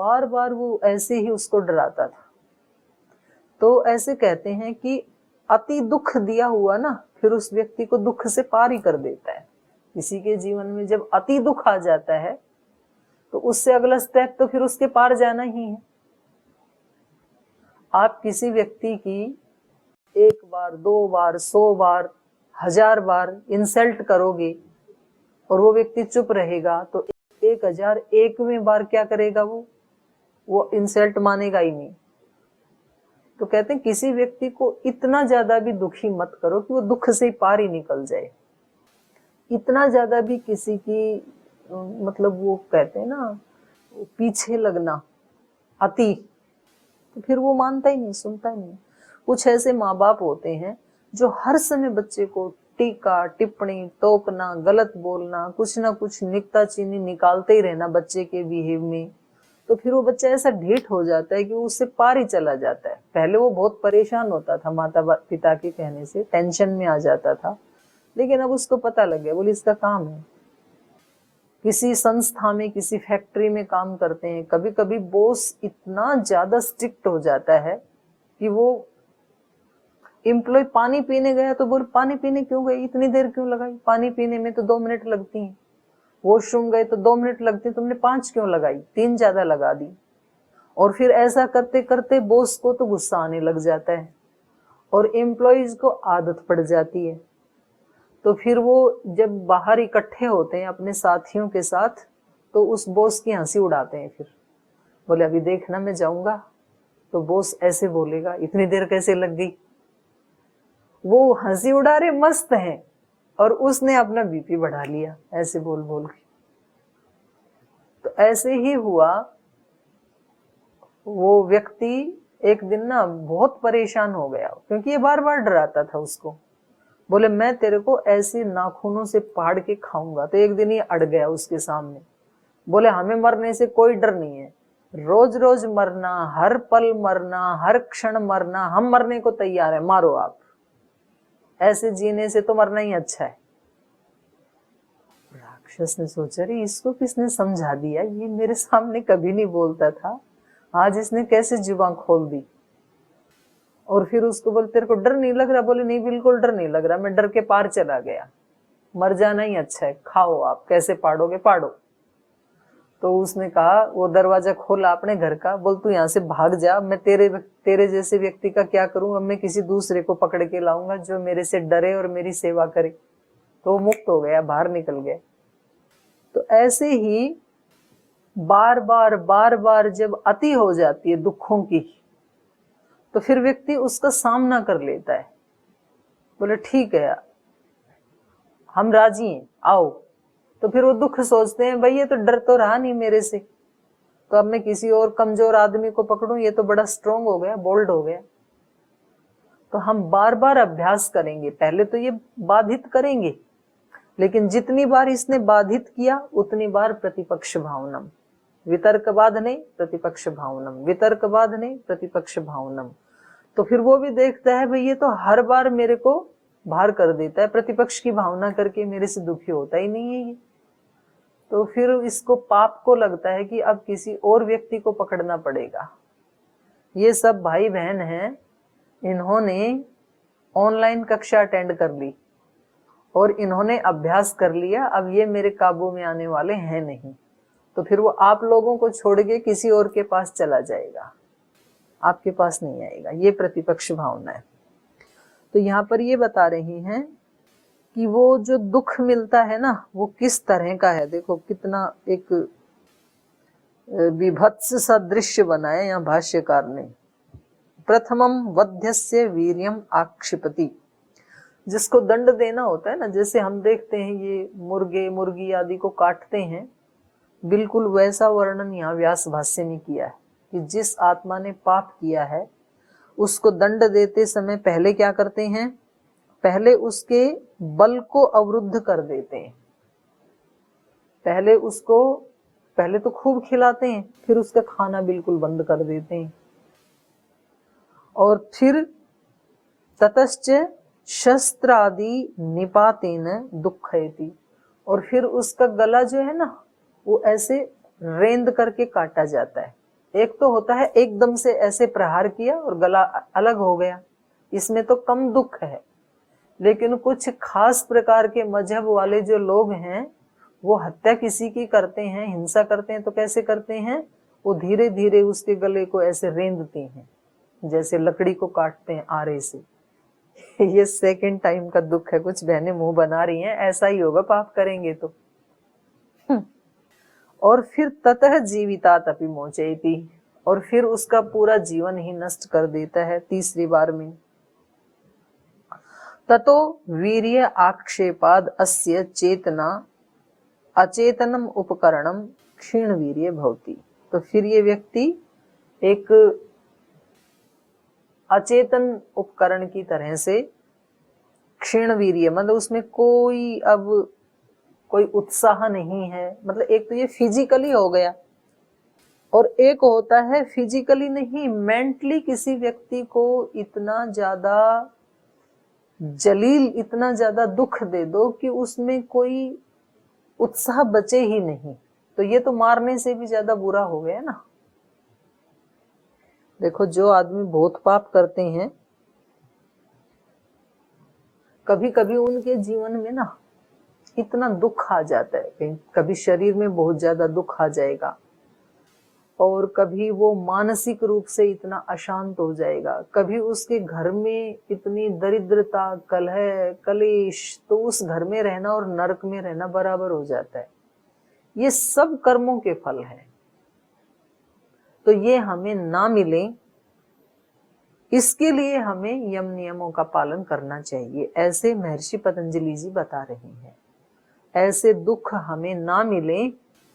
बार बार वो ऐसे ही उसको डराता था। तो ऐसे कहते हैं कि अति दुख दिया हुआ ना फिर उस व्यक्ति को दुख से पार ही कर देता है। किसी के जीवन में जब अति दुख आ जाता है तो उससे अगला स्टेप तो फिर उसके पार जाना ही है। आप किसी व्यक्ति की 1 बार 2 बार 100 बार 1000 बार इंसल्ट करोगे और वो व्यक्ति चुप रहेगा तो 1001वें बार क्या करेगा, वो इंसल्ट मानेगा ही नहीं। तो कहते हैं किसी व्यक्ति को इतना ज्यादा भी दुखी मत करो कि वो दुख से पार ही निकल जाए। इतना ज्यादा भी किसी की मतलब वो कहते हैं ना पीछे लगना अति, तो फिर वो मानता ही नहीं, सुनता ही नहीं। कुछ ऐसे माँ बाप होते हैं जो हर समय बच्चे को टीका टिप्पणी टोकना गलत बोलना कुछ ना कुछ नुक्ताचीनी निकालते ही रहना बच्चे के बिहेव में। तो फिर वो बच्चा ऐसा ढीठ हो जाता है कि वो उससे पार ही चला जाता है। पहले वो बहुत परेशान होता था माता पिता के कहने से, टेंशन में आ जाता था, लेकिन अब उसको पता लग गया, बोले इसका काम है। किसी संस्था में किसी फैक्ट्री में काम करते हैं, कभी कभी बॉस इतना ज्यादा स्ट्रिक्ट हो जाता है कि वो एम्प्लॉय पानी पीने गया तो बोल पानी पीने क्यों गए, इतनी देर क्यों लगाई, पानी पीने में तो 2 मिनट लगती हैं। वॉशरूम गए तो 2 मिनट लगती हैं, तुमने 5 क्यों लगाई, 3 ज्यादा लगा दी। और फिर ऐसा करते करते बॉस को तो गुस्सा आने लग जाता है और एम्प्लॉयज को आदत पड़ जाती है। तो फिर वो जब बाहर इकट्ठे होते हैं अपने साथियों के साथ तो उस बॉस की हंसी उड़ाते हैं। फिर बोले अभी देखना मैं जाऊंगा तो बॉस ऐसे बोलेगा इतनी देर कैसे लग गई। वो हंसी उड़ा रहे मस्त हैं और उसने अपना बीपी बढ़ा लिया ऐसे बोल बोल के। तो ऐसे ही हुआ, वो व्यक्ति एक दिन ना बहुत परेशान हो गया क्योंकि ये बार बार डराता था उसको। बोले मैं तेरे को ऐसे नाखूनों से फाड़ के खाऊंगा। तो एक दिन ये अड़ गया उसके सामने। बोले हमें मरने से कोई डर नहीं है, रोज रोज मरना, हर पल मरना, हर क्षण मरना, हम मरने को तैयार है, मारो आप, ऐसे जीने से तो मरना ही अच्छा है। राक्षस ने सोचा रे इसको किसने समझा दिया, ये मेरे सामने कभी नहीं बोलता था, आज इसने कैसे जुबान खोल दी। और फिर उसको बोले तेरे को डर नहीं लग रहा, बोले नहीं बिल्कुल डर नहीं लग रहा, मैं डर के पार चला गया, मर जाना ही अच्छा है, खाओ आप, कैसे पाड़ोगे पाड़ो। तो उसने कहा, वो दरवाजा खोला अपने घर का, बोल तू यहाँ से भाग जा, मैं तेरे जैसे व्यक्ति का क्या करूं, अब मैं किसी दूसरे को पकड़ के लाऊंगा जो मेरे से डरे और मेरी सेवा करे। तो वो मुक्त हो गया, बाहर निकल गया। तो ऐसे ही बार बार जब अति हो जाती है दुखों की तो फिर व्यक्ति उसका सामना कर लेता है। बोले ठीक है हम राजी हैं, आओ। तो फिर वो दुख सोचते हैं भाई ये तो डर तो रहा नहीं मेरे से, तो अब मैं किसी और कमजोर आदमी को पकड़ूं, ये तो बड़ा स्ट्रोंग हो गया, बोल्ड हो गया। तो हम बार बार अभ्यास करेंगे, पहले तो ये बाधित करेंगे, लेकिन जितनी बार इसने बाधित किया उतनी बार प्रतिपक्ष भावनम, वितर्क बाधने प्रतिपक्ष भावनम, वितर्क बाधने प्रतिपक्ष भावनम। तो फिर वो भी देखता है भाई ये तो हर बार मेरे को बाहर कर देता है, प्रतिपक्ष की भावना करके मेरे से दुखी होता ही नहीं है ये। तो फिर इसको पाप को लगता है कि अब किसी और व्यक्ति को पकड़ना पड़ेगा। ये सब भाई बहन हैं, इन्होंने ऑनलाइन कक्षा अटेंड कर ली और इन्होंने अभ्यास कर लिया, अब ये मेरे काबू में आने वाले हैं नहीं। तो फिर वो आप लोगों को छोड़ के किसी और के पास चला जाएगा, आपके पास नहीं आएगा। ये प्रतिपक्ष भावना है। तो यहाँ पर ये बता रही हैं कि वो जो दुख मिलता है ना वो किस तरह का है। देखो कितना एक विभत्स सा दृश्य बनाया यहाँ भाष्यकार ने। प्रथमम वध्यस्य वीर्यम आक्षिपति, जिसको दंड देना होता है ना, जैसे हम देखते हैं ये मुर्गे मुर्गी आदि को काटते हैं, बिल्कुल वैसा वर्णन यहाँ व्यास भाष्य ने किया है कि जिस आत्मा ने पाप किया है उसको दंड देते समय पहले क्या करते हैं, पहले उसके बल को अवरुद्ध कर देते हैं। पहले तो खूब खिलाते हैं, फिर उसका खाना बिल्कुल बंद कर देते हैं। और फिर ततश्च शस्त्र आदि निपातेन दुःखयति, और फिर उसका गला जो है ना वो ऐसे रेंद करके काटा जाता है। एक तो होता है एकदम से ऐसे प्रहार किया और गला अलग हो गया, इसमें तो कम दुख है। लेकिन कुछ खास प्रकार के मजहब वाले जो लोग हैं वो हत्या किसी की करते हैं, हिंसा करते हैं, तो कैसे करते हैं, वो धीरे धीरे उसके गले को ऐसे रेंदते हैं, जैसे लकड़ी को काटते हैं आरे से। ये सेकंड टाइम का दुख है। कुछ बहनें मुंह बना रही हैं, ऐसा ही होगा पाप करेंगे तो। और फिर ततः जीवितात अपि मोचयति, और फिर उसका पूरा जीवन ही नष्ट कर देता है तीसरी बार में। ततो वीर्य आक्षेपाद अस्य चेतना अचेतनम उपकरणम क्षीण वीर्य भवति। तो फिर ये व्यक्ति एक अचेतन उपकरण की तरह से क्षीण वीर्य, मतलब उसमें कोई अब कोई उत्साह नहीं है। मतलब एक तो ये फिजिकली हो गया, और एक होता है फिजिकली नहीं, मेंटली किसी व्यक्ति को इतना ज्यादा जलील, इतना ज्यादा दुख दे दो कि उसमें कोई उत्साह बचे ही नहीं, तो ये तो मारने से भी ज्यादा बुरा हो गया ना। देखो, जो आदमी बहुत पाप करते हैं, कभी कभी उनके जीवन में ना इतना दुख आ जाता है, कभी शरीर में बहुत ज्यादा दुख आ जाएगा, और कभी वो मानसिक रूप से इतना अशांत हो जाएगा, कभी उसके घर में इतनी दरिद्रता, कलह, कलेश, तो उस घर में रहना और नरक में रहना बराबर हो जाता है। ये सब कर्मों के फल हैं, तो ये हमें ना मिले, इसके लिए हमें यम नियमों का पालन करना चाहिए। ऐसे महर्षि पतंजलि जी बता रहे हैं, ऐसे दुख हमें ना मिले,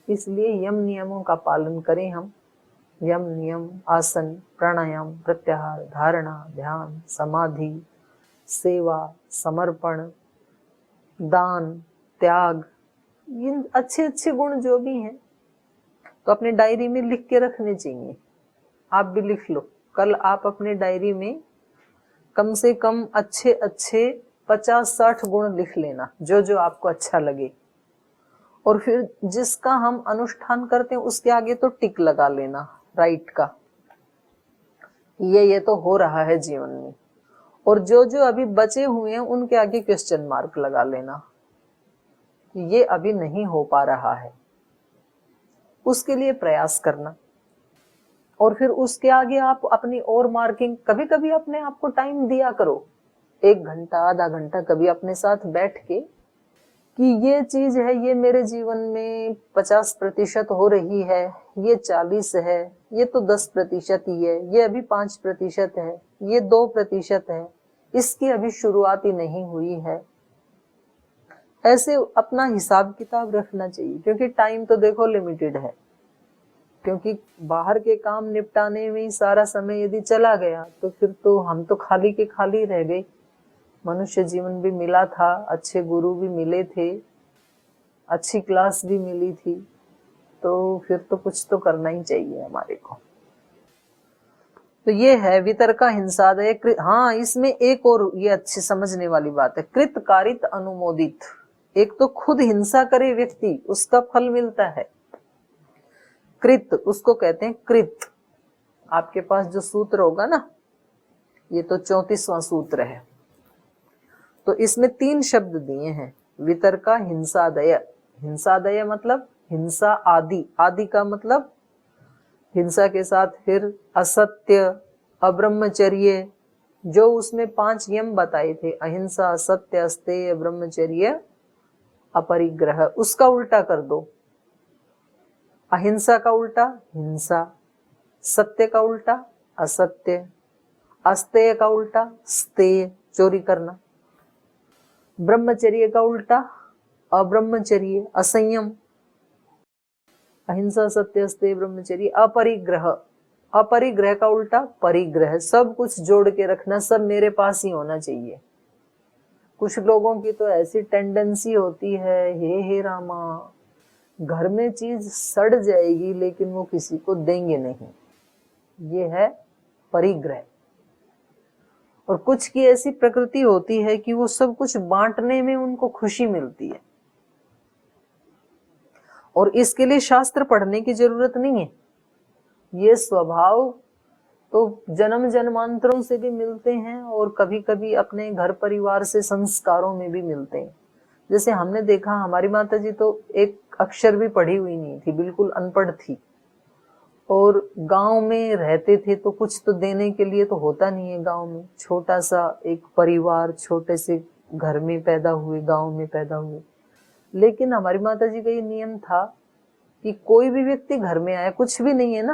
इसलिए यम नियमों का पालन करें हम। यम नियम, आसन, प्राणायाम, प्रत्याहार, धारणा, ध्यान, समाधि, सेवा, समर्पण, दान, त्याग, इन अच्छे अच्छे गुण जो भी हैं तो अपने डायरी में लिख के रखने चाहिए। आप भी लिख लो, कल आप अपने डायरी में कम से कम अच्छे अच्छे 50-60 गुण लिख लेना, जो जो आपको अच्छा लगे, और फिर जिसका हम अनुष्ठान करते हैं उसके आगे तो टिक लगा लेना, राइट का, ये तो हो रहा है जीवन में, और जो जो अभी बचे हुए हैं उनके आगे क्वेश्चन मार्क लगा लेना, ये अभी नहीं हो पा रहा है, उसके लिए प्रयास करना। और फिर उसके आगे आप अपनी और मार्किंग, कभी कभी अपने आप को टाइम दिया करो, 1 घंटा, आधा घंटा, कभी अपने साथ बैठ के कि ये चीज है, ये मेरे जीवन में 50% हो रही है, ये 40 है, ये तो 10% ही है, ये अभी 5% है, ये 2% है, इसकी अभी शुरुआत ही नहीं हुई है। ऐसे अपना हिसाब किताब रखना चाहिए, क्योंकि टाइम तो देखो लिमिटेड है, क्योंकि बाहर के काम निपटाने में ही सारा समय यदि चला गया तो फिर तो हम तो खाली के खाली रह गए। मनुष्य जीवन भी मिला था, अच्छे गुरु भी मिले थे, अच्छी क्लास भी मिली थी, तो फिर तो कुछ तो करना ही चाहिए हमारे को। तो ये है वितर्का हिंसादय। हाँ, इसमें एक और ये अच्छी समझने वाली बात है, कृत कारित अनुमोदित। एक तो खुद हिंसा करे व्यक्ति, उसका फल मिलता है। कृत, उसको कहते हैं कृत। आपके पास जो सूत्र होगा ना, ये तो 34वां सूत्र है, तो इसमें 3 शब्द दिए हैं, वितर्का हिंसादय। हिंसादय मतलब हिंसा आदि, आदि का मतलब हिंसा के साथ फिर असत्य, अब्रह्मचर्य, जो उसमें 5 यम बताए थे, अहिंसा, असत्य, अस्तेय, ब्रह्मचर्य, अपरिग्रह, उसका उल्टा कर दो। अहिंसा का उल्टा हिंसा, सत्य का उल्टा असत्य, अस्तेय का उल्टा स्तेय, चोरी करना, ब्रह्मचर्य का उल्टा अब्रह्मचर्य, असंयम, अहिंसा, सत्य, अस्तेय, ब्रह्मचर्य, अपरिग्रह, अपरिग्रह का उल्टा परिग्रह। सब कुछ जोड़ के रखना, सब मेरे पास ही होना चाहिए। कुछ लोगों की तो ऐसी टेंडेंसी होती है, हे रामा, घर में चीज सड़ जाएगी लेकिन वो किसी को देंगे नहीं, ये है परिग्रह। और कुछ की ऐसी प्रकृति होती है कि वो सब कुछ बांटने में उनको खुशी मिलती है, और इसके लिए शास्त्र पढ़ने की जरूरत नहीं है। ये स्वभाव तो जन्म जन्मांतरों से भी मिलते हैं और कभी कभी अपने घर परिवार से संस्कारों में भी मिलते हैं। जैसे हमने देखा, हमारी माता जी तो एक अक्षर भी पढ़ी हुई नहीं थी, बिल्कुल अनपढ़ थी, और गांव में रहते थे तो कुछ तो देने के लिए तो होता नहीं है गांव में। छोटा सा एक परिवार, छोटे से घर में पैदा हुए, गांव में पैदा हुए। लेकिन हमारी माता जी का ये नियम था कि कोई भी व्यक्ति घर में आया, कुछ भी नहीं है ना,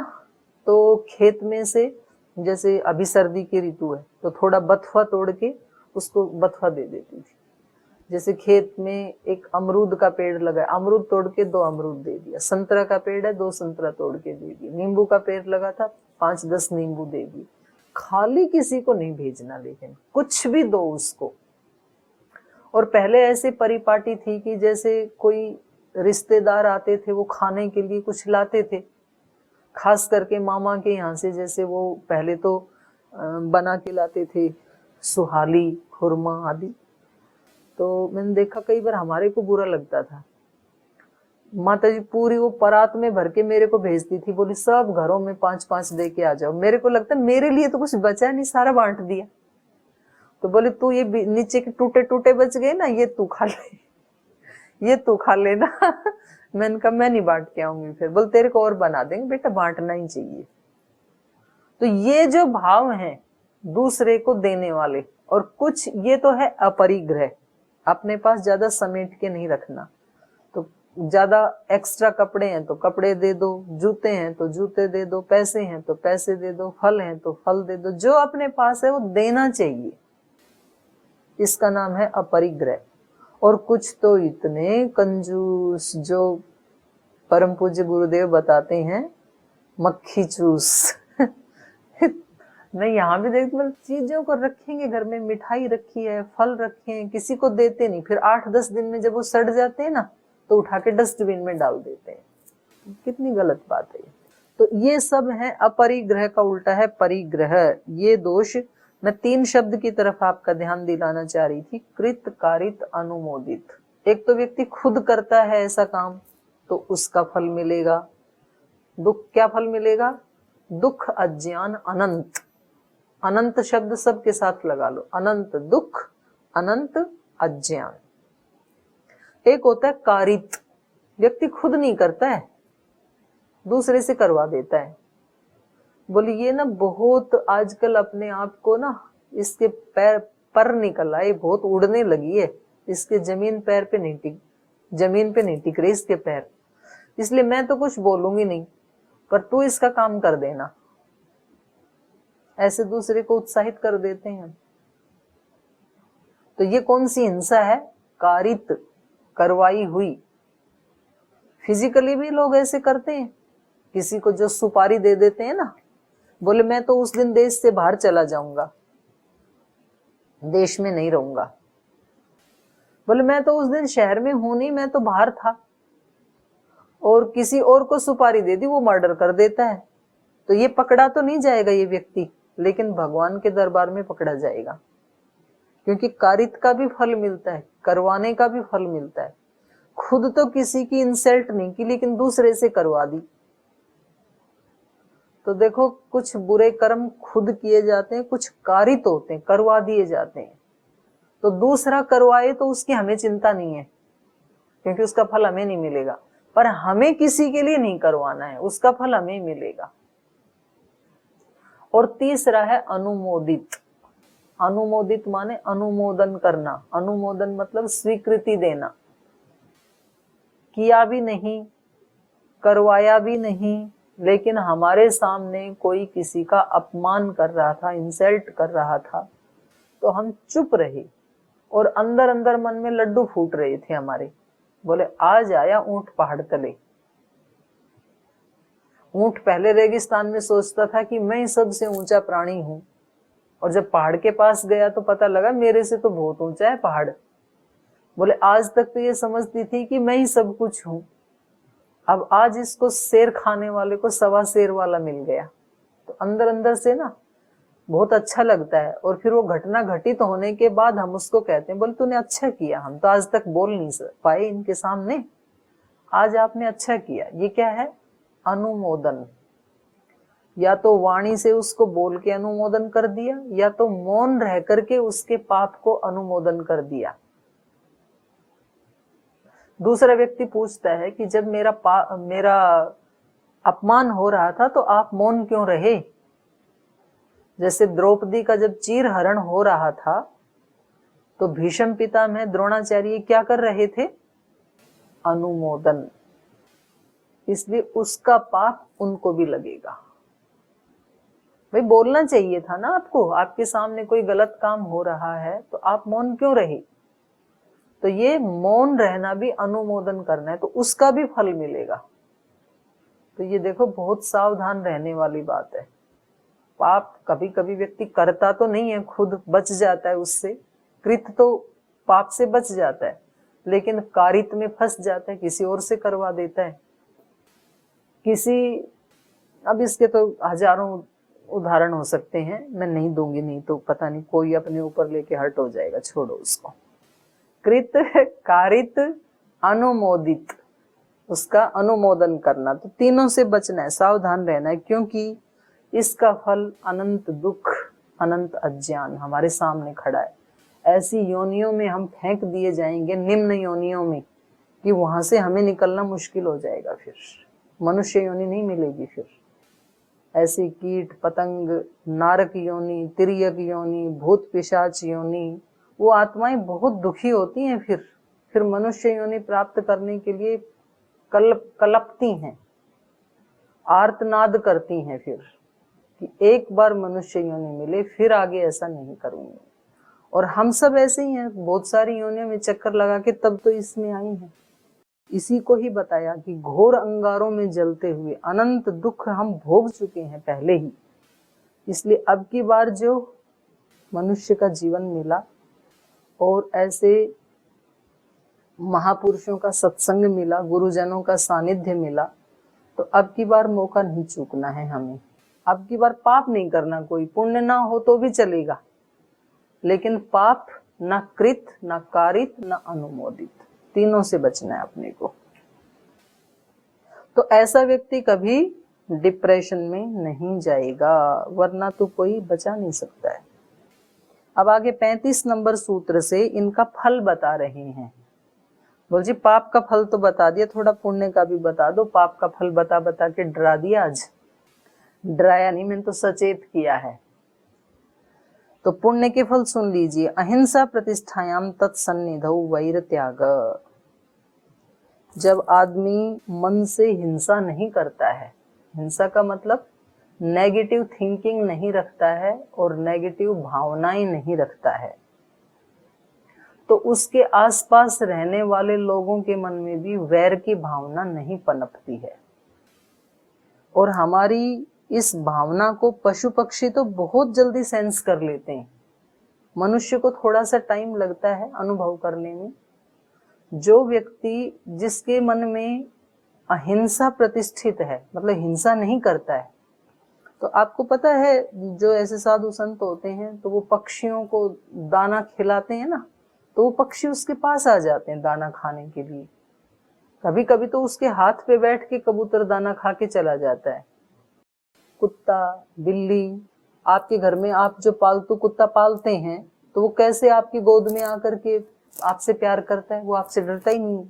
तो खेत में से, जैसे अभी सर्दी की ऋतु है तो थोड़ा बथुआ तोड़ के उसको बथुआ दे देती थी। जैसे खेत में एक अमरूद का पेड़ लगा, अमरूद तोड़ के 2 अमरूद दे दिया, संतरा का पेड़ है 2 संतरा तोड़ के दे दिया, नींबू का पेड़ लगा था 5-10 नींबू दे दिए। खाली किसी को नहीं भेजना, लेकिन कुछ भी दो उसको। और पहले ऐसे परिपाटी थी कि जैसे कोई रिश्तेदार आते थे, वो खाने के लिए कुछ लाते थे, खास करके मामा के यहाँ से, जैसे वो पहले तो बना के लाते थे सुहाली, खुरमा आदि। तो मैंने देखा कई बार हमारे को बुरा लगता था, माता जी पूरी वो परात में भर के मेरे को भेजती थी, बोली सब घरों में 5-5 दे के आ जाओ। मेरे को लगता मेरे लिए तो कुछ बचा नहीं, सारा बांट दिया। तो बोले तू ये नीचे के टूटे टूटे बच गए ना, ये तू खा ले, ये तू खा लेना। मैंने कहा मैं नहीं बांट के आऊंगी। फिर बोल तेरे को और बना देंगे, बेटा बांटना ही चाहिए। तो ये जो भाव है दूसरे को देने वाले, और कुछ ये तो है अपरिग्रह, अपने पास ज्यादा समेट के नहीं रखना। तो ज्यादा एक्स्ट्रा कपड़े हैं तो कपड़े दे दो, जूते हैं तो जूते दे दो, पैसे हैं तो पैसे दे दो, फल हैं तो फल दे दो, जो अपने पास है वो देना चाहिए। इसका नाम है अपरिग्रह। और कुछ तो इतने कंजूस, जो परम पूज्य गुरुदेव बताते हैं, मक्खी चूस। नहीं, यहाँ भी देखते, मतलब चीजों को रखेंगे घर में, मिठाई रखी है, फल रखे हैं, किसी को देते नहीं, फिर 8-10 दिन में जब वो सड़ जाते हैं ना, तो उठा के डस्टबिन में डाल देते हैं। कितनी गलत बात है। तो ये सब है अपरिग्रह का उल्टा है परिग्रह। ये दोष, मैं 3 शब्द की तरफ आपका ध्यान दिलाना चाह रही थी, कृत, कारित, अनुमोदित। एक तो व्यक्ति खुद करता है ऐसा काम तो उसका फल मिलेगा, दुख, क्या फल मिलेगा? दुख, अज्ञान, अनंत। अनंत शब्द सबके साथ लगा लो, अनंत दुख, अनंत अज्ञान। एक होता है कारित, व्यक्ति खुद नहीं करता है, दूसरे से करवा देता है। बोले ये ना बहुत आजकल अपने आप को ना, इसके पैर पर निकल आए, बहुत उड़ने लगी है, इसके जमीन पे नहीं टिक रहे इसके पैर, इसलिए मैं तो कुछ बोलूंगी नहीं, पर तू इसका काम कर देना। ऐसे दूसरे को उत्साहित कर देते हैं। तो ये कौन सी हिंसा है? कारित, करवाई हुई। फिजिकली भी लोग ऐसे करते हैं, किसी को जो सुपारी दे देते हैं ना, बोले मैं तो उस दिन देश से बाहर चला जाऊंगा, देश में नहीं रहूंगा। बोले मैं तो उस दिन शहर में हूं नहीं, मैं तो बाहर था, और किसी और को सुपारी दे दी, वो मर्डर कर देता है। तो ये पकड़ा तो नहीं जाएगा ये व्यक्ति, लेकिन भगवान के दरबार में पकड़ा जाएगा, क्योंकि कारित का भी फल मिलता है, करवाने का भी फल मिलता है। खुद तो किसी की इंसल्ट नहीं की, लेकिन दूसरे से करवा दी। तो देखो, कुछ बुरे कर्म खुद किए जाते हैं, कुछ कारित होते हैं, करवा दिए जाते हैं। तो दूसरा करवाए तो उसकी हमें चिंता नहीं है, क्योंकि उसका फल हमें नहीं मिलेगा, पर हमें किसी के लिए नहीं करवाना है, उसका फल हमें मिलेगा। और तीसरा है अनुमोदित। अनुमोदित माने अनुमोदन करना। अनुमोदन मतलब स्वीकृति देना। किया भी नहीं, करवाया भी नहीं, लेकिन हमारे सामने कोई किसी का अपमान कर रहा था, इंसल्ट कर रहा था, तो हम चुप रहे, और अंदर अंदर मन में लड्डू फूट रहे थे हमारे। बोले आज आया ऊंट पहाड़ तले। ऊंट पहले रेगिस्तान में सोचता था कि मैं सबसे ऊंचा प्राणी हूं, और जब पहाड़ के पास गया तो पता लगा मेरे से तो बहुत ऊंचा है पहाड़। बोले आज तक तो ये समझती थी कि मैं ही सब कुछ हूं, अब आज इसको शेर खाने वाले को 1.25 शेर वाला मिल गया। तो अंदर अंदर से ना बहुत अच्छा लगता है। और फिर वो घटना घटित होने के बाद हम उसको कहते हैं, बोले तूने अच्छा किया, हम तो आज तक बोल नहीं पाए इनके सामने, आज आपने अच्छा किया। ये क्या है? अनुमोदन। या तो वाणी से उसको बोल के अनुमोदन कर दिया, या तो मौन रह करके उसके पाप को अनुमोदन कर दिया। दूसरा व्यक्ति पूछता है कि जब मेरा अपमान हो रहा था तो आप मौन क्यों रहे? जैसे द्रौपदी का जब चीर हरण हो रहा था तो भीष्म पितामह द्रोणाचार्य क्या कर रहे थे? अनुमोदन। इसलिए उसका पाप उनको भी लगेगा। भाई बोलना चाहिए था ना आपको, आपके सामने कोई गलत काम हो रहा है तो आप मौन क्यों रहे? तो ये मौन रहना भी अनुमोदन करना है, तो उसका भी फल मिलेगा। तो ये देखो बहुत सावधान रहने वाली बात है। पाप कभी कभी व्यक्ति करता तो नहीं है, खुद बच जाता है उससे, कृत तो पाप से बच जाता है, लेकिन कारित में फंस जाता है, किसी और से करवा देता है। अब इसके तो हजारों उदाहरण हो सकते हैं, मैं नहीं दूंगी, नहीं तो पता नहीं कोई अपने ऊपर लेके हर्ट हो जाएगा, छोड़ो उसको। कृत, कारित, अनुमोदित, उसका अनुमोदन करना, तो तीनों से बचना है, सावधान रहना है, क्योंकि इसका फल अनंत दुख, अनंत अज्ञान हमारे सामने खड़ा है। ऐसी योनियों में हम फेंक दिए जाएंगे, निम्न योनियों में, कि वहां से हमें निकलना मुश्किल हो जाएगा। फिर मनुष्य योनि नहीं मिलेगी। फिर ऐसी कीट पतंग, नारक योनि, तिर्यक योनि, भूत पिशाच योनि, वो आत्माएं बहुत दुखी होती हैं। फिर मनुष्य योनि प्राप्त करने के लिए कलपती हैं, आर्तनाद करती हैं फिर कि एक बार मनुष्य योनि मिले, फिर आगे ऐसा नहीं करूंगी। और हम सब ऐसे ही हैं, बहुत सारी योनियों में चक्कर लगा के तब तो इसमें आई हैं। इसी को ही बताया कि घोर अंगारों में जलते हुए अनंत दुख हम भोग चुके हैं पहले ही। इसलिए अब की बार जो मनुष्य का जीवन मिला और ऐसे महापुरुषों का सत्संग मिला, गुरुजनों का सानिध्य मिला, तो अब की बार मौका नहीं चूकना है हमें। अब की बार पाप नहीं करना, कोई पुण्य ना हो तो भी चलेगा, लेकिन पाप ना कृत, ना कारित, ना अनुमोदित, तीनों से बचना है अपने को। तो ऐसा व्यक्ति कभी डिप्रेशन में नहीं जाएगा, वरना तो कोई बचा नहीं सकता है। अब आगे 35 नंबर सूत्र से इनका फल बता रहे हैं। बोल जी पाप का फल तो बता दिया, थोड़ा पुण्य का भी बता दो। पाप का फल बता बता के डरा दिया आज। डराया नहीं, मैंने तो सचेत किया है। तो पुण्य के फल सुन लीजिए। अहिंसा प्रतिष्ठायाम तत्सन्निधौ वैर त्याग। जब आदमी मन से हिंसा नहीं करता है, हिंसा का मतलब नेगेटिव थिंकिंग नहीं रखता है और नेगेटिव भावनाएं नहीं रखता है, तो उसके आसपास रहने वाले लोगों के मन में भी वैर की भावना नहीं पनपती है। और हमारी इस भावना को पशु पक्षी तो बहुत जल्दी सेंस कर लेते हैं, मनुष्य को थोड़ा सा टाइम लगता है अनुभव करने में। जो व्यक्ति जिसके मन में अहिंसा प्रतिष्ठित है, मतलब हिंसा नहीं करता है, तो आपको पता है जो ऐसे साधु संत होते हैं तो वो पक्षियों को दाना खिलाते हैं ना, तो वो पक्षी उसके पास आ जाते हैं दाना खाने के लिए। कभी कभी तो उसके हाथ पे बैठ के कबूतर दाना खा के चला जाता है। कुत्ता, बिल्ली, आपके घर में आप जो पालतू कुत्ता पालते हैं तो वो कैसे आपकी गोद में आकर के आपसे प्यार करता है? वो आपसे डरता ही नहीं,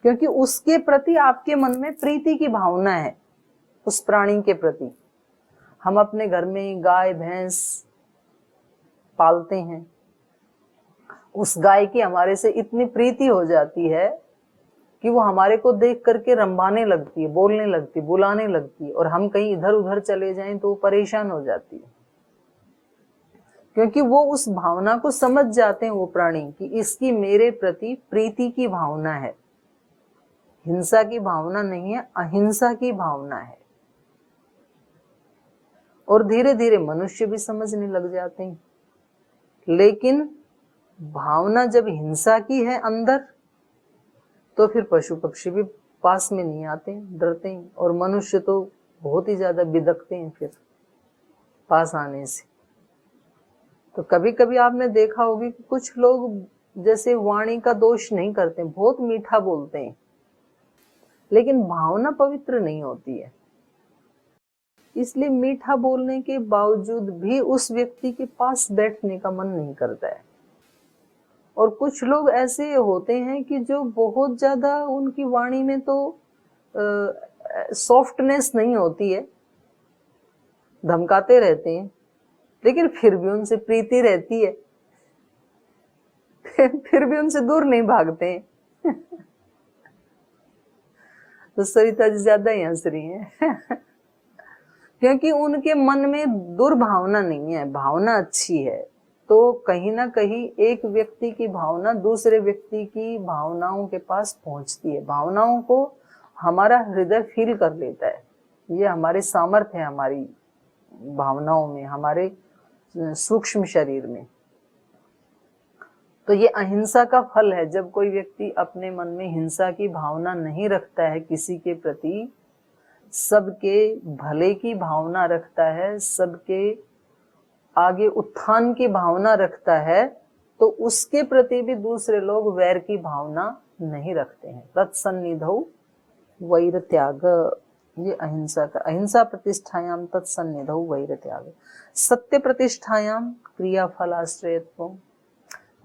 क्योंकि उसके प्रति आपके मन में प्रीति की भावना है उस प्राणी के प्रति। हम अपने घर में गाय भैंस पालते हैं, उस गाय की हमारे से इतनी प्रीति हो जाती है कि वो हमारे को देख करके रंभाने लगती है, बोलने लगती, बुलाने लगती है, और हम कहीं इधर उधर चले जाएं तो वो परेशान हो जाती है, क्योंकि वो उस भावना को समझ जाते हैं वो प्राणी कि इसकी मेरे प्रति प्रीति की भावना है, हिंसा की भावना नहीं है, अहिंसा की भावना है। और धीरे धीरे मनुष्य भी समझने लग जाते हैं। लेकिन भावना जब हिंसा की है अंदर, तो फिर पशु पक्षी भी पास में नहीं आते, डरते हैं, और मनुष्य तो बहुत ही ज्यादा बिदकते हैं फिर पास आने से। तो कभी कभी आपने देखा होगी कि कुछ लोग जैसे वाणी का दोष नहीं करते, बहुत मीठा बोलते हैं, लेकिन भावना पवित्र नहीं होती है। इसलिए मीठा बोलने के बावजूद भी उस व्यक्ति के पास बैठने का मन नहीं करता है। और कुछ लोग ऐसे होते हैं कि जो बहुत ज्यादा, उनकी वाणी में तो सॉफ्टनेस नहीं होती है, धमकाते रहते हैं, लेकिन फिर भी उनसे प्रीति रहती है, फिर भी उनसे दूर नहीं भागते हैं। तो सरिता जी ज्यादा ही हंस रही हैं। क्योंकि उनके मन में दुर्भावना नहीं है, भावना अच्छी है। तो कहीं ना कहीं एक व्यक्ति की भावना दूसरे व्यक्ति की भावनाओं के पास पहुंचती है, भावनाओं को हमारा हृदय फील कर लेता है। ये हमारे सामर्थ्य है, हमारी भावनाओं में, हमारे सूक्ष्म शरीर में। तो ये अहिंसा का फल है। जब कोई व्यक्ति अपने मन में हिंसा की भावना नहीं रखता है, किसी के प्रति सबके भले की भावना रखता है, सबके आगे उत्थान की भावना रखता है, तो उसके प्रति भी दूसरे लोग वैर की भावना नहीं रखते हैं। तत्सन्निधौ वैर त्याग, ये अहिंसा का। अहिंसा प्रतिष्ठायाम तत्सन्निधौ वैर त्याग। सत्य प्रतिष्ठायाम क्रियाफलाश्रयत्वम्।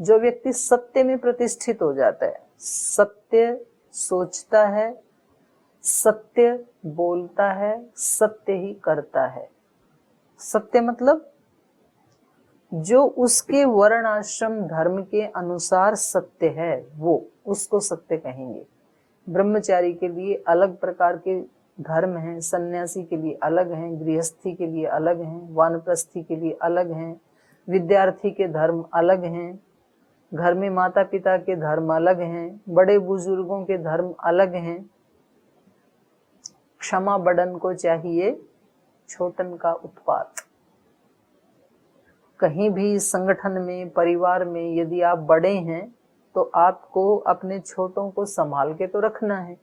जो व्यक्ति सत्य में प्रतिष्ठित हो जाता है, सत्य सोचता है, सत्य बोलता है, सत्य ही करता है। सत्य मतलब जो उसके वर्ण आश्रम धर्म के अनुसार सत्य है, वो उसको सत्य कहेंगे। ब्रह्मचारी के लिए अलग प्रकार के धर्म हैं, सन्यासी के लिए अलग हैं, गृहस्थी के लिए अलग हैं, वानप्रस्थी के लिए अलग हैं, विद्यार्थी के धर्म अलग हैं, घर में माता पिता के धर्म अलग हैं, बड़े बुजुर्गों के धर्म अलग हैं। क्षमा बड़न को चाहिए छोटन का उत्पात। कहीं भी संगठन में, परिवार में यदि आप बड़े हैं तो आपको अपने छोटों को संभाल के तो रखना है।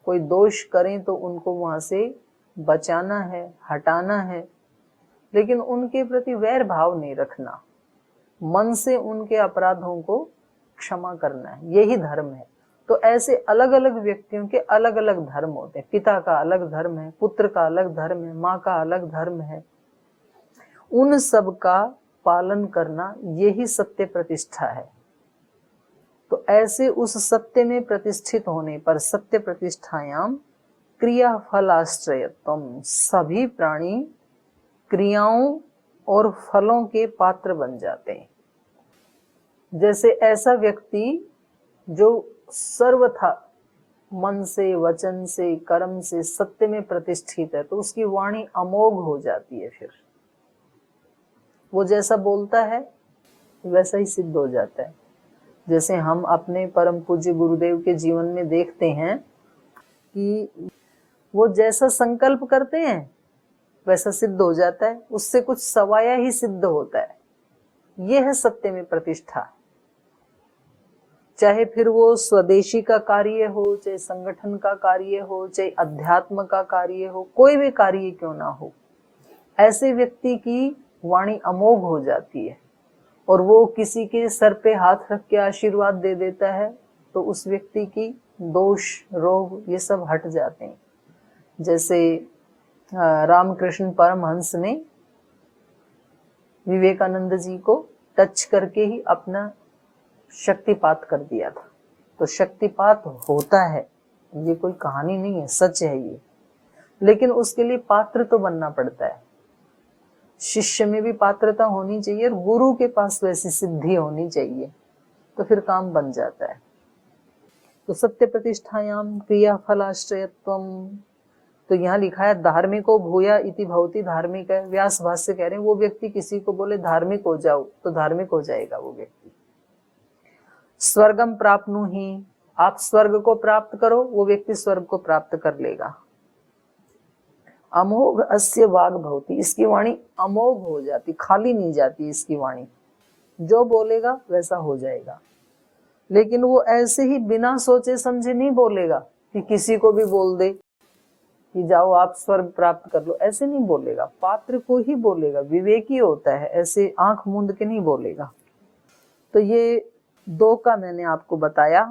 कोई दोष करें तो उनको वहां से बचाना है, हटाना है, लेकिन उनके प्रति वैर भाव नहीं रखना। मन से उनके अपराधों को क्षमा करना है, यही धर्म है। तो ऐसे अलग अलग व्यक्तियों के अलग अलग धर्म होते हैं। पिता का अलग धर्म है, पुत्र का अलग धर्म है, माँ का अलग धर्म है। उन सब का पालन करना यही सत्य प्रतिष्ठा है। तो ऐसे उस सत्य में प्रतिष्ठित होने पर सत्य प्रतिष्ठायाम क्रिया फलाश्रयत्वम्। सभी प्राणी क्रियाओं और फलों के पात्र बन जाते हैं। जैसे ऐसा व्यक्ति जो सर्वथा मन से, वचन से, कर्म से सत्य में प्रतिष्ठित है, तो उसकी वाणी अमोघ हो जाती है। फिर वो जैसा बोलता है वैसा ही सिद्ध हो जाता है। जैसे हम अपने परम पूज्य गुरुदेव के जीवन में देखते हैं कि वो जैसा संकल्प करते हैं वैसा सिद्ध हो जाता है, उससे कुछ सवाया ही सिद्ध होता है। यह है सत्य में प्रतिष्ठा। चाहे फिर वो स्वदेशी का कार्य हो, चाहे संगठन का कार्य हो, चाहे अध्यात्म का कार्य हो, कोई भी कार्य क्यों ना हो, ऐसे व्यक्ति की वाणी अमोघ हो जाती है। और वो किसी के सर पे हाथ रख के आशीर्वाद दे देता है तो उस व्यक्ति की दोष, रोग ये सब हट जाते हैं। जैसे रामकृष्ण परमहंस ने विवेकानंद जी को टच करके ही अपना शक्तिपात कर दिया था। तो शक्तिपात होता है, ये कोई कहानी नहीं है, सच है ये। लेकिन उसके लिए पात्र तो बनना पड़ता है। शिष्य में भी पात्रता होनी चाहिए और गुरु के पास वैसी सिद्धि होनी चाहिए, तो फिर काम बन जाता है। तो सत्य प्रतिष्ठायाम क्रिया फलाश्रयत्वम्। तो यहाँ लिखा है धार्मिको भूया इति भवति धार्मिक है। व्यास भाष्य कह रहे हैं वो व्यक्ति किसी को बोले धार्मिक हो जाओ तो धार्मिक हो जाएगा वो व्यक्ति। स्वर्गम प्राप्नुहि, आप स्वर्ग को प्राप्त करो, वो व्यक्ति स्वर्ग को प्राप्त कर लेगा। अमोघ अस्य वाग भवति, इसकी वाणी अमोघ हो जाती, खाली नहीं जाती इसकी वाणी, जो बोलेगा वैसा हो जाएगा। लेकिन वो ऐसे ही बिना सोचे समझे नहीं बोलेगा कि किसी को भी बोल दे कि जाओ आप स्वर्ग प्राप्त कर लो, ऐसे नहीं बोलेगा। पात्र को ही बोलेगा, विवेकी होता है, ऐसे आंख मूंद के नहीं बोलेगा। तो ये दो का मैंने आपको बताया,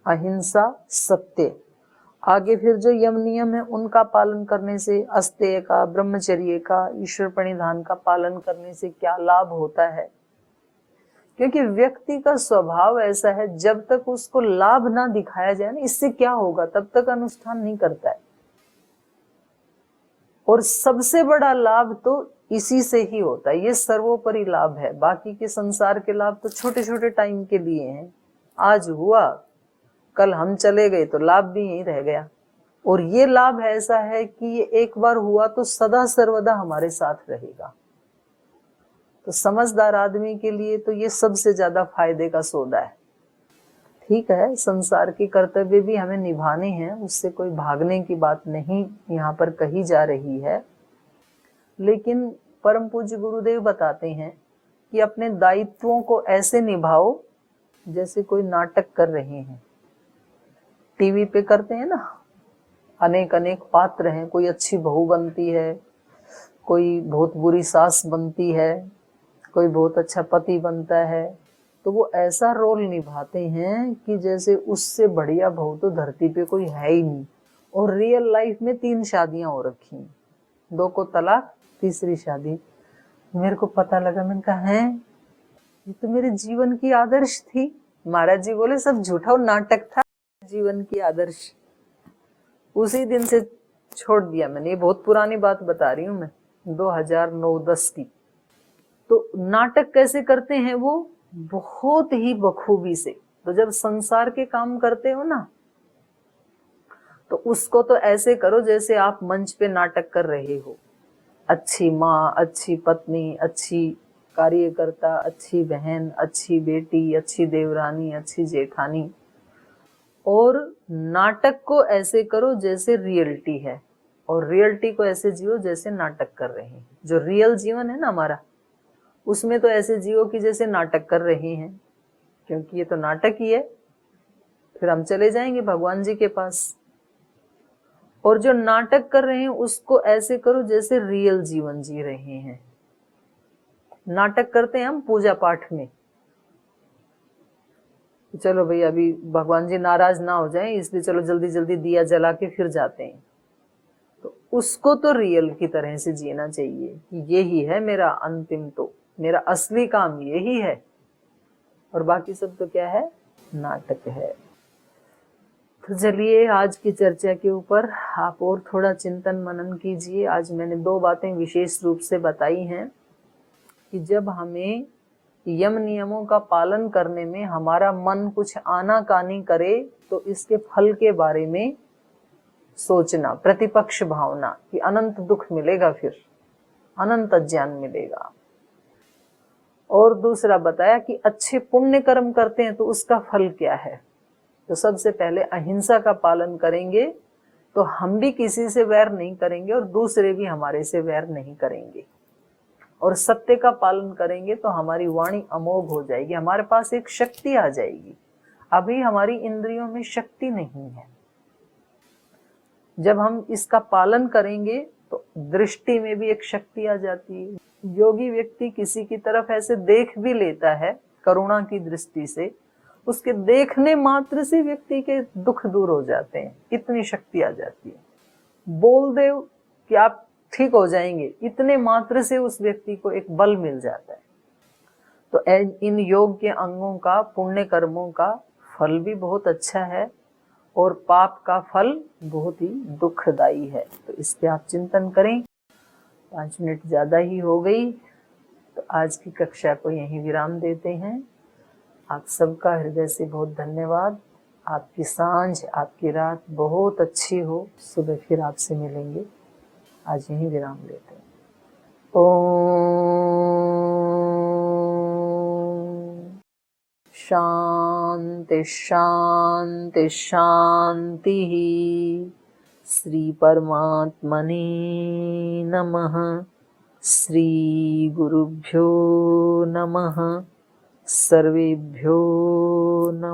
अहिंसा, सत्य। आगे फिर जो यम नियम है उनका पालन करने से, अस्तेय का, ब्रह्मचर्य का, ईश्वर प्रणिधान का पालन करने से क्या लाभ होता है। क्योंकि व्यक्ति का स्वभाव ऐसा है, जब तक उसको लाभ ना दिखाया जाए ना, इससे क्या होगा, तब तक अनुष्ठान नहीं करता है। और सबसे बड़ा लाभ तो इसी से ही होता है, ये सर्वोपरि लाभ है। बाकी के संसार के लाभ तो छोटे छोटे टाइम के लिए हैं, आज हुआ कल हम चले गए तो लाभ भी यहीं रह गया। और ये लाभ ऐसा है कि ये एक बार हुआ तो सदा सर्वदा हमारे साथ रहेगा। तो समझदार आदमी के लिए तो ये सबसे ज्यादा फायदे का सौदा है। ठीक है, संसार के कर्तव्य भी हमें निभाने हैं, उससे कोई भागने की बात नहीं यहाँ पर कही जा रही है। लेकिन परम पूज्य गुरुदेव बताते हैं कि अपने दायित्वों को ऐसे निभाओ जैसे कोई नाटक कर रहे हैं। टीवी पे करते हैं ना, अनेक अनेक पात्र हैं, कोई अच्छी बहू बनती है, कोई बहुत बुरी सास बनती है, कोई बहुत अच्छा पति बनता है। तो वो ऐसा रोल निभाते हैं कि जैसे उससे बढ़िया बहू तो धरती पे कोई है ही नहीं। और रियल लाइफ में 3 शादियां हो रखी, 2 को तलाक, तीसरी शादी। मेरे को पता लगा, मैंने कहा है ये तो मेरे जीवन की आदर्श थी। महाराज जी बोले सब झूठा और नाटक था, जीवन की आदर्श। उसी दिन से छोड़ दिया मैंने। ये बहुत पुरानी बात बता रही हूँ मैं, 2009-10 की। तो नाटक कैसे करते हैं वो, बहुत ही बखूबी से। तो जब संसार के काम करते हो ना, तो उसको तो ऐसे करो जैसे आप मंच पे नाटक कर रहे हो। अच्छी माँ, अच्छी पत्नी, अच्छी कार्यकर्ता, अच्छी बहन, अच्छी बेटी, अच्छी देवरानी, अच्छी जेठानी। और नाटक को ऐसे करो जैसे रियलिटी है, और रियलिटी को ऐसे जियो जैसे नाटक कर रहे हैं। जो रियल जीवन है ना हमारा, उसमें तो ऐसे जियो कि जैसे नाटक कर रहे हैं, क्योंकि ये तो नाटक ही है। फिर हम चले जाएंगे भगवान जी के पास। और जो नाटक कर रहे हैं उसको ऐसे करो जैसे रियल जीवन जी रहे हैं। नाटक करते हैं हम पूजा पाठ में, चलो भाई अभी भगवान जी नाराज ना हो जाएं, इसलिए चलो जल्दी जल्दी दिया जला के फिर जाते हैं। तो उसको तो रियल की तरह से जीना चाहिए कि यही है मेरा अंतिम, तो मेरा असली काम यही है, और बाकी सब तो क्या है, नाटक है। तो चलिए आज की चर्चा के ऊपर आप और थोड़ा चिंतन मनन कीजिए। आज मैंने 2 बातें विशेष रूप से बताई हैं कि जब हमें यम नियमों का पालन करने में हमारा मन कुछ आनाकानी करे तो इसके फल के बारे में सोचना, प्रतिपक्ष भावना कि अनंत दुख मिलेगा, फिर अनंत अज्ञान मिलेगा। और दूसरा बताया कि अच्छे पुण्य कर्म करते हैं तो उसका फल क्या है। तो सबसे पहले अहिंसा का पालन करेंगे तो हम भी किसी से वैर नहीं करेंगे और दूसरे भी हमारे से वैर नहीं करेंगे। और सत्य का पालन करेंगे तो हमारी वाणी अमोघ हो जाएगी, हमारे पास एक शक्ति आ जाएगी। अभी हमारी इंद्रियों में शक्ति नहीं है। जब हम इसका पालन करेंगे तो दृष्टि में भी एक शक्ति आ जाती है। योगी व्यक्ति किसी की तरफ ऐसे देख भी लेता है करुणा की दृष्टि से, उसके देखने मात्र से व्यक्ति के दुख दूर हो जाते हैं, इतनी शक्ति आ जाती है। बोल दे कि आप ठीक हो जाएंगे, इतने मात्र से उस व्यक्ति को एक बल मिल जाता है। तो इन योग के अंगों का, पुण्य कर्मों का फल भी बहुत अच्छा है और पाप का फल बहुत ही दुखदाई है। तो इस पे आप चिंतन करें। 5 मिनट ज्यादा ही हो गई, तो आज की कक्षा को यहीं विराम देते हैं। आप सबका हृदय से बहुत धन्यवाद। आपकी सांझ, आपकी रात बहुत अच्छी हो। सुबह फिर आपसे मिलेंगे। आज यहीं विराम लेते हैं। ओम शांति शांति शांति। श्री परमात्मने नमः। श्री गुरुभ्यो नमः। सर्वेभ्यो नमः।